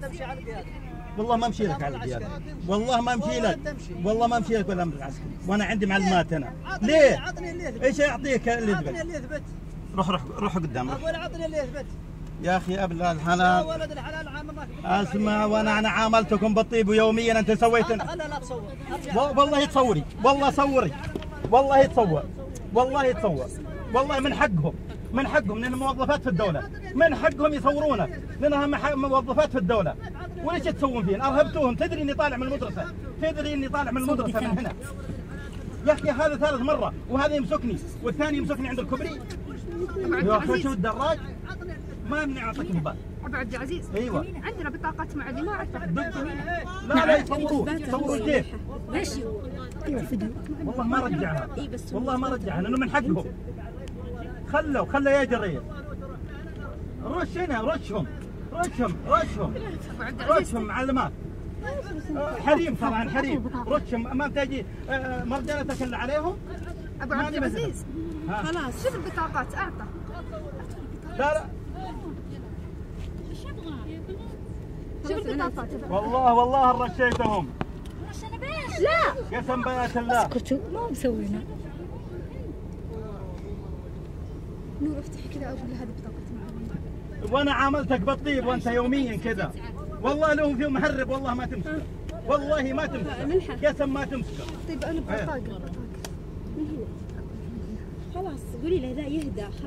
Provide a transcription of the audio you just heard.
تمشي على القيادة. والله ما امشي لك على القيادة، والله ما امشي لك، والله ما امشي لك ولا امر العسكري، وانا عندي معلومات هنا. ليه؟ عطني اللي يثبت. ايش اعطيك اللي يثبت؟ عطني اللي يثبت. روح قدام. اقول عطني اللي يثبت. يا اخي يا ابن يا الحلال ولد الحلال عامل اسمع، وانا عاملتكم بالطيب يوميا، انت سويت. لا تصور. والله تصوري، والله صوري، والله يتصور، والله يتصور، والله من حقهم لانهم موظفات في الدولة، من حقهم يصورونك لانهم موظفات في الدولة. وليش تسوون فينا؟ ارهبتوهم، تدري اني طالع من المدرسة، تدري اني طالع من المدرسة من هنا. يا اخي هذا ثالث مرة، وهذا يمسكني والثاني يمسكني عند الكوبري. يا اخي شو الدراج؟ ما مني اعطيك البال. ابو عبد العزيز، ايوه عندنا بطاقات معدي ما اعتقد. لا يصوروا كيف؟ ليش؟ ايوه فيديو. والله ما رجعها، والله ما رجعها لانه من حقهم. خلوا يا جرير. رش هنا، رشهم معلمات. حريم طبعا حريم، رشهم ما تجي مرجلتك اللي عليهم. ابو عبد العزيز خلاص شوف البطاقات اعطى. لا شوف البطاقات. والله رشيتهم. لا قسم بيات الله. اسكتوا ما مسوينا. نور افتحي كذا اقول هذه بطاقة معلم. وانا عاملتك بالطيب وانت يوميا كذا. والله لو في مهرب والله ما تمسكه، والله ما تمسكه، قسم ما تمسكه. طيب انا بطاقة من هو؟ خلاص قولي له لا يهدى خلاص.